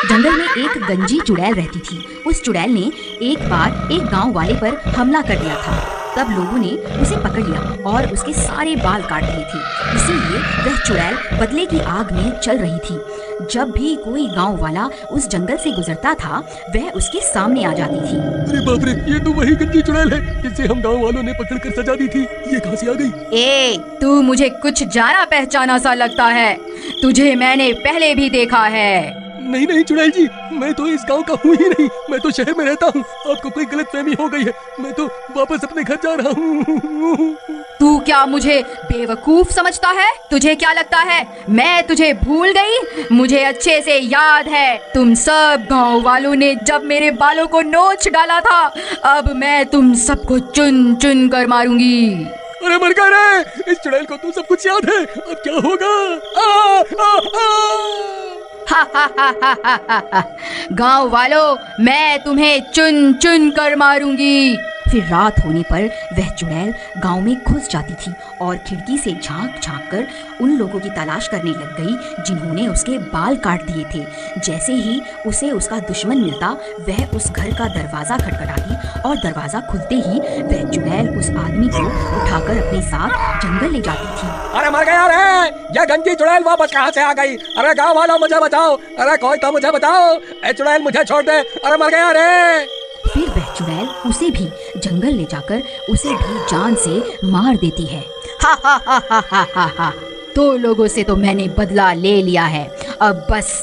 जंगल में एक गंजी चुड़ैल रहती थी। उस चुड़ैल ने एक बार एक गांव वाले पर हमला कर दिया था। तब लोगों ने उसे पकड़ लिया और उसके सारे बाल काट दिए थे। इसीलिए वह चुड़ैल बदले की आग में चल रही थी। जब भी कोई गांव वाला उस जंगल से गुजरता था, वह उसके सामने आ जाती थी। अरे बाप रे, ये तो वही गंजी चुड़ैल है जिसे हम गांव वालों ने पकड़कर सजा दी थी। ये कहां से आ गई? ए, तू मुझे कुछ जाना पहचाना सा लगता है। तुझे मैंने पहले भी देखा है। नहीं नहीं चुड़ैल जी, मैं तो इस गांव का हूँ ही नहीं। मैं तो शहर में रहता हूँ। आपको कोई गलतफहमी हो गई है। मैं तो वापस अपने घर जा रहा हूँ। तू क्या मुझे बेवकूफ समझता है? तुझे क्या लगता है मैं तुझे भूल गई? मुझे अच्छे से याद है, तुम सब गांव वालों ने जब मेरे बालों को नोच डाला था। अब मैं तुम सबको चुन चुन कर मारूंगी। अरे मर गया रे, इस चुड़ैल को तो सब कुछ याद है। अब क्या होगा? गांव वालों, मैं तुम्हें चुन चुन कर मारूंगी। फिर रात होने पर वह चुड़ैल गांव में घुस जाती थी और खिड़की से झांक झांक कर उन लोगों की तलाश करने लग गई जिन्होंने उसके बाल काट दिए थे। जैसे ही उसे उसका दुश्मन मिलता, वह उस घर का दरवाजा खटखटाती और दरवाजा खुलते ही वह चुड़ैल उस आदमी को उठाकर अपने साथ जंगल ले जाती थी। अरे मर गया रे, यह गंजी चुड़ैल वापस कहाँ से आ गई? अरे गाँव वालों मुझे बचाओ। अरे कोई तो मुझे बताओ। ए चुड़ैल मुझे छोड़ दे। अरे मर गया रे। फिर वह चुड़ैल उसे भी जंगल ले जाकर उसे भी जान से मार देती है। हा हा हा हा हा हा हा। 2 लोगों से तो मैंने बदला ले लिया है। अब बस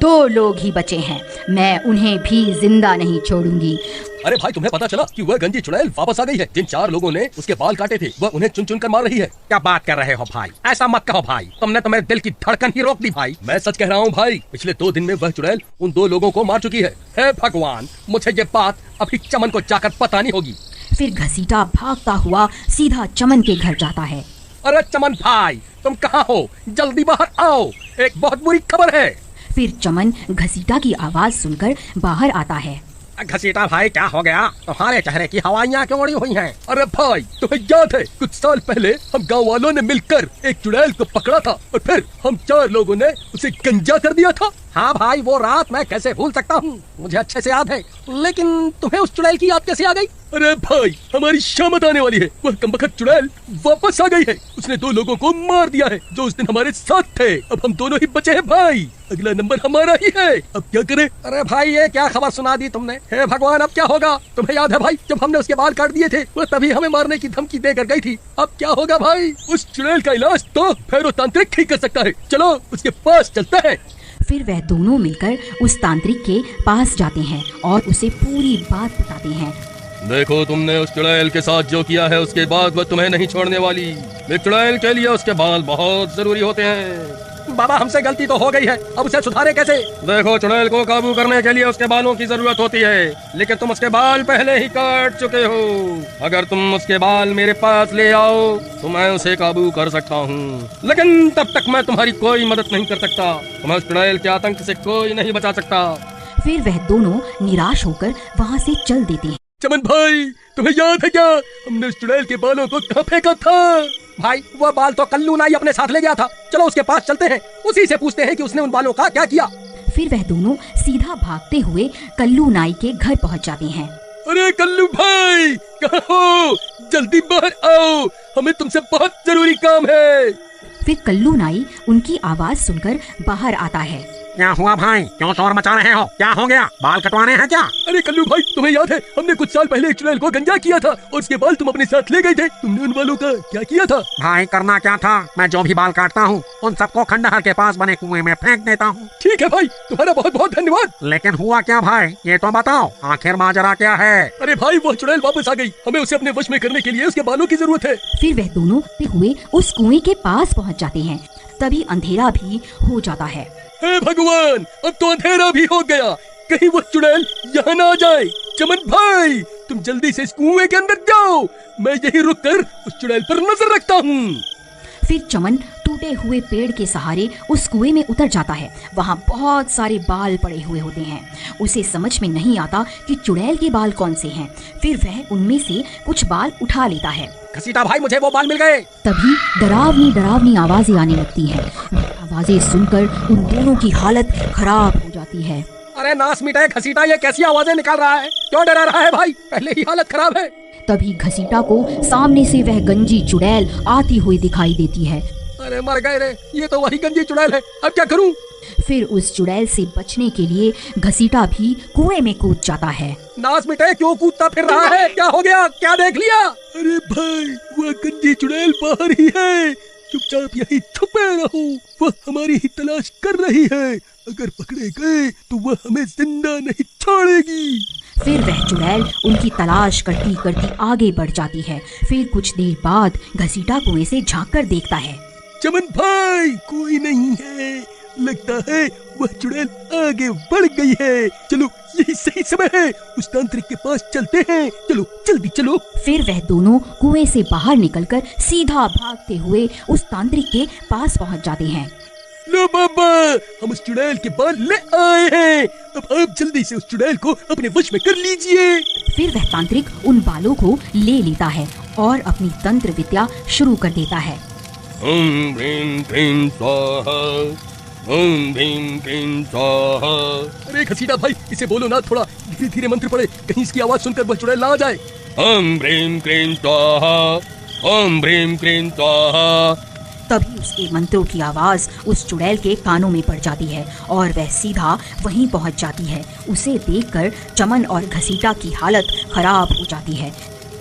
2 लोग ही बचे हैं। मैं उन्हें भी जिंदा नहीं छोड़ूंगी। अरे भाई, तुम्हें पता चला कि वह गंजी चुड़ैल वापस आ गई है? जिन 4 लोगों ने उसके बाल काटे थे, वह उन्हें चुन चुन कर मार रही है। क्या बात कर रहे हो भाई? ऐसा मत कहो भाई, तुमने तो मेरे दिल की धड़कन ही रोक दी भाई। मैं सच कह रहा हूँ भाई, पिछले 2 दिन में वह चुड़ैल उन 2 लोगों को मार चुकी है। हे भगवान, मुझे ये बात अभी चमन को जाकर बतानी होगी। फिर घसीटा भागता हुआ सीधा चमन के घर जाता है। अरे चमन भाई, तुम कहाँ हो? जल्दी बाहर आओ, एक बहुत बुरी खबर है। फिर चमन घसीटा की आवाज सुनकर बाहर आता है। घसीटा भाई, क्या हो गया? तुम्हारे चेहरे की हवाइयाँ क्यों उड़ी हुई हैं? अरे भाई, तुम्हें याद है कुछ साल पहले हम गांव वालों ने मिलकर एक चुड़ैल को पकड़ा था और फिर हम 4 लोगों ने उसे गंजा कर दिया था। हाँ भाई, वो रात मैं कैसे भूल सकता हूँ, मुझे अच्छे से याद है। लेकिन तुम्हें उस चुड़ैल की याद कैसे आ गई? अरे भाई, हमारी शामत आने वाली है। वह कमबख्त चुड़ैल वापस आ गई है। उसने 2 लोगों को मार दिया है जो उस दिन हमारे साथ थे। अब हम दोनों ही बचे हैं भाई। अगला नंबर हमारा ही है। अब क्या करें? अरे भाई, ये क्या खबर सुना दी तुमने? हे भगवान, अब क्या होगा? तुम्हें याद है भाई, जब हमने उसके बाल काट दिए थे, वह तभी हमें मारने की धमकी देकर गई थी। अब क्या होगा भाई? उस चुड़ैल का इलाज तो भैरव तांत्रिक ही कर सकता है। चलो उसके पास चलते हैं। फिर वह दोनों मिलकर उस तांत्रिक के पास जाते हैं और उसे पूरी बात बताते हैं। देखो, तुमने उस चुड़ैल के साथ जो किया है, उसके बाद वह तुम्हें नहीं छोड़ने वाली। एक चुड़ैल के लिए उसके बाल बहुत जरूरी होते हैं। बाबा, हमसे गलती तो हो गई है, अब उसे सुधारे कैसे? देखो, चुड़ैल को काबू करने के लिए उसके बालों की जरूरत होती है, लेकिन तुम उसके बाल पहले ही काट चुके हो। अगर तुम उसके बाल मेरे पास ले आओ तो मैं उसे काबू कर सकता हूँ, लेकिन तब तक मैं तुम्हारी कोई मदद नहीं कर सकता। तुम्हें उस चुड़ैल के आतंक से कोई नहीं बचा सकता। फिर वह दोनों निराश होकर वहाँ से चल देते हैं। चमन भाई, तुम्हें याद है क्या, हमने उस चुड़ैल के बालों को कहाँ फेंका था? भाई, वह बाल तो कल्लू नाई अपने साथ ले गया था। चलो उसके पास चलते हैं, उसी से पूछते हैं कि उसने उन बालों का क्या किया। फिर वह दोनों सीधा भागते हुए कल्लू नाई के घर पहुंच जाते हैं। अरे कल्लू भाई, कहाँ हो? जल्दी बाहर आओ, हमें तुमसे बहुत जरूरी काम है। फिर कल्लू नाई उनकी आवाज सुनकर बाहर आता है। क्या हुआ भाई, क्यों शोर मचा रहे हो? क्या हो गया? बाल कटवाने हैं क्या? अरे कल्लू भाई, तुम्हें याद है हमने कुछ साल पहले एक चुड़ैल को गंजा किया था और उसके बाल तुम अपने साथ ले गए थे। तुमने उन बालों का क्या किया था? भाई, करना क्या था, मैं जो भी बाल काटता हूँ उन सबको खंडहर के पास बने कुएं में फेंक देता हूँ। ठीक है भाई, तुम्हारा बहुत बहुत धन्यवाद। लेकिन हुआ क्या भाई, ये तो बताओ, आखिर माजरा क्या है? अरे भाई, वो चुड़ैल वापस आ गई। हमें उसे अपने वश में करने के लिए उसके बालों की जरूरत है। फिर वह दोनों हुए उस कुएं के पास पहुंच जाते हैं। तभी अंधेरा भी हो जाता है। हे भगवान, अब तो अंधेरा भी हो गया। कहीं वो चुड़ैल यहाँ ना आ जाए। चमन भाई, तुम जल्दी से इस कुएं के अंदर जाओ, मैं यही रुक कर उस चुड़ैल पर नजर रखता हूँ। फिर चमन टूटे हुए पेड़ के सहारे उस कुएं में उतर जाता है। वहाँ बहुत सारे बाल पड़े हुए होते हैं। उसे समझ में नहीं आता कि चुड़ैल के बाल कौन से हैं। फिर वह उनमें से कुछ बाल उठा लेता है। घसीटा भाई, मुझे वो बाल मिल गए। तभी डरावनी डरावनी आवाजें आने लगती हैं। आवाजें सुनकर उन दोनों की हालत खराब हो जाती है। अरे नास मिटाए घसीटा, ये कैसी आवाजें निकाल रहा है? क्यों डरा रहा है भाई? पहले ही हालत खराब है। तभी घसीटा को सामने से वह गंजी चुड़ैल आती हुई दिखाई देती है। अरे मर गए रे, ये तो वही गंजी चुड़ैल है, अब क्या करूं? फिर उस चुड़ैल से बचने के लिए घसीटा भी कुएं में कूद जाता है। नास मिटाए क्यों कूदता फिर रहा है? क्या हो गया? क्या देख लिया? अरे भाई, वह गंजी चुड़ैल बाहर ही है, चुपचाप यहीं छुपे रहो, वह हमारी ही तलाश कर रही है, अगर पकड़े गए तो वह हमें जिंदा नहीं छोड़ेगी। फिर वह चुड़ैल उनकी तलाश करती करती आगे बढ़ जाती है। फिर कुछ देर बाद घसीटा कुएं से झांक कर देखता है। चमन भाई, कोई नहीं है, लगता है वह चुड़ैल आगे बढ़ गई है। चलो, यही सही समय है, उस तांत्रिक के पास चलते हैं, चलो जल्दी चलो। फिर वह दोनों कुएं से बाहर निकलकर सीधा भागते हुए उस तांत्रिक के पास पहुंच जाते हैं। लो बाबा, हम उस चुड़ैल के बाल ले आए हैं, अब आप जल्दी से उस चुड़ैल को अपने वश में कर लीजिए। फिर वह तांत्रिक उन बालों को ले लेता है और अपनी तंत्र विद्या शुरू कर देता है। ओम ह्रीं क्लीं स्वाहा, ओम ह्रीं क्लीं स्वाहा। अरे घसीटा भाई, इसे बोलो ना, थोड़ा धीरे धीरे मंत्र पढ़े, कहीं इसकी आवाज सुनकर वह चुड़ैल ना आ जाए। ओम ह्रीं क्लीं स्वाहा, ओम ह्रीं क्लीं स्वाहा। तभी उसके मंत्रों की आवाज उस चुड़ैल के कानों में पड़ जाती है और वह सीधा वहीं पहुंच जाती है। उसे देखकर चमन और घसीटा की हालत खराब हो जाती है।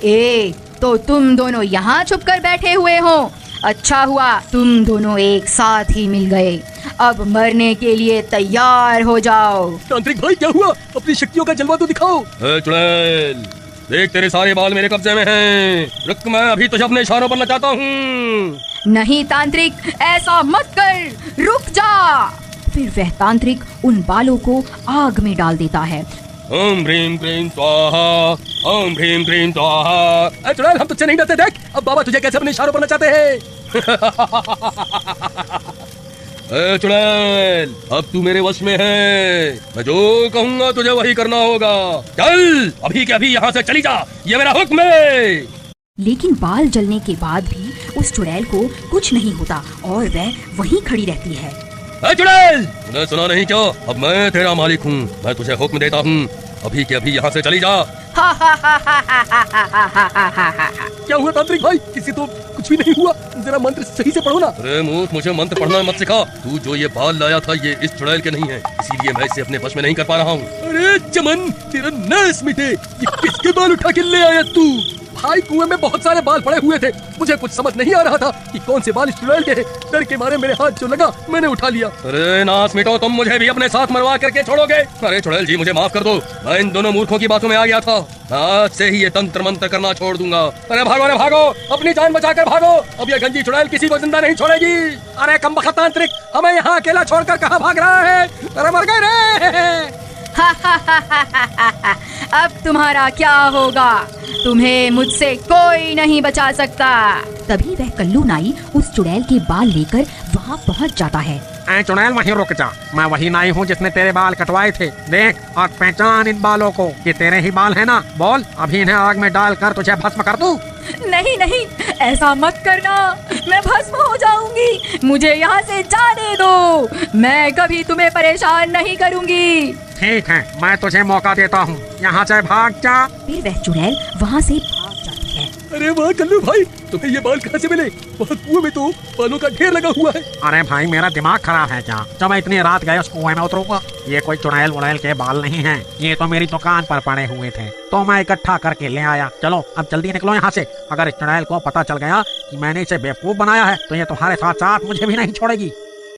ए, तो तुम दोनों यहाँ छुप कर बैठे हुए हो? अच्छा हुआ तुम दोनों एक साथ ही मिल गए। अब मरने के लिए तैयार हो जाओ। तांत्रिक भाई, क्या हुआ? अपनी शक्तियों का जलवा तो दिखाओ। ए चुड़ैल, देख तेरे सारे बाल मेरे कब्जे में हैं। रुक, मैं अभी तुझे अपने इशारों पर नचाता हूँ। नहीं तांत्रिक, ऐसा मत कर, रुक जा। फिर वह तांत्रिक उन बालों को आग में डाल देता है। ओम ह्रीं क्लीं स्वाहा, ओम ह्रीं क्लीं स्वाहा। अरे चुड़ैल, हम तुझसे नहीं डरते, देख अब बाबा तुझे कैसे अपने इशारों पर नचाते हैं। ए चुड़ैल, अब तू मेरे वश में है, मैं जो कहूँगा तुझे वही करना होगा। चल, अभी के अभी यहाँ से चली जा, ये मेरा हुक्म है। लेकिन बाल जलने के बाद भी उस चुड़ैल को कुछ नहीं होता और वह वहीं खड़ी रहती है। ए चुड़ैल, तूने सुना नहीं क्या? अब मैं तेरा मालिक हूँ, मैं तुझे हुक्म देता हूँ, अभी के अभी यहाँ से चली जा। क्या हुआ तांत्रिक भाई? किसी तो कुछ भी नहीं हुआ, जरा मंत्र सही से पढ़ो ना। अरे मूर्ख, मुझे मंत्र पढ़ना मत सिखा। तू जो ये बाल लाया था ये इस चुड़ैल के नहीं है, इसीलिए मैं इसे अपने वश में नहीं कर पा रहा हूँ। अरे चमन, तेरा नास मिटे, ये किसके बाल उठा के ले आया तू? भाई, कुएं में बहुत सारे बाल पड़े हुए थे, मुझे कुछ समझ नहीं आ रहा था कि कौन से बाल इस चुड़ैल के हैं। डर के मारे मेरे हाथ जो लगा मैंने उठा लिया। अरे नास मिटो, तुम मुझे भी अपने साथ मरवा करके छोड़ोगे? अरे चुड़ैल जी, मुझे माफ कर दो, मैं इन दोनों मूर्खों की बातों में आ गया था। आज से ही ये तंत्र मंत्र करना छोड़ दूंगा। अरे भागो, अरे भागो, अपनी जान बचाकर भागो, अब ये गंजी चुड़ैल किसी को जिंदा नहीं छोड़ेगी। अरे कमबख्त तांत्रिक, हमें यहाँ अकेला छोड़कर कहाँ भाग रहा है? अरे मर गए रे। अब तुम्हारा क्या होगा? तुम्हें मुझसे कोई नहीं बचा सकता। तभी वह कल्लू नाई उस चुड़ैल के बाल लेकर वहाँ पहुँच जाता है। ऐ चुड़ैल, वहीं रुक जा, मैं वही नाई हूँ जिसने तेरे बाल कटवाए थे। देख और पहचान इन बालों को, ये तेरे ही बाल है ना? बोल, अभी इन्हें आग में डालकर तुझे भस्म कर दूं? नहीं नहीं, ऐसा मत करना, मैं भस्म हो जाऊंगी। मुझे यहाँ से जाने दो, मैं कभी तुम्हें परेशान नहीं करूंगी। ठीक है, मैं तुझे मौका देता हूँ, यहाँ से भाग जा। फिर वह चुड़ैल वहाँ से भाग जाती है। अरे वाह कल्लू भाई, तुम्हें ये बाल कहाँ से मिले? वहाँ कुएं में तो बालों का ढेर लगा हुआ है। अरे भाई, मेरा दिमाग खराब है क्या? जब मैं इतनी रात गए उस कुएं में उतरूंगा? ये कोई चुड़ैल वुड़ैल के बाल नहीं हैं, ये तो मेरी दुकान पर पड़े हुए थे, तो मैं इकट्ठा करके ले आया। चलो अब जल्दी निकलो यहाँ से, अगर इस चुड़ैल को पता चल गया कि मैंने इसे बेवकूफ बनाया है तो ये तुम्हारे साथ साथ मुझे भी नहीं छोड़ेगी।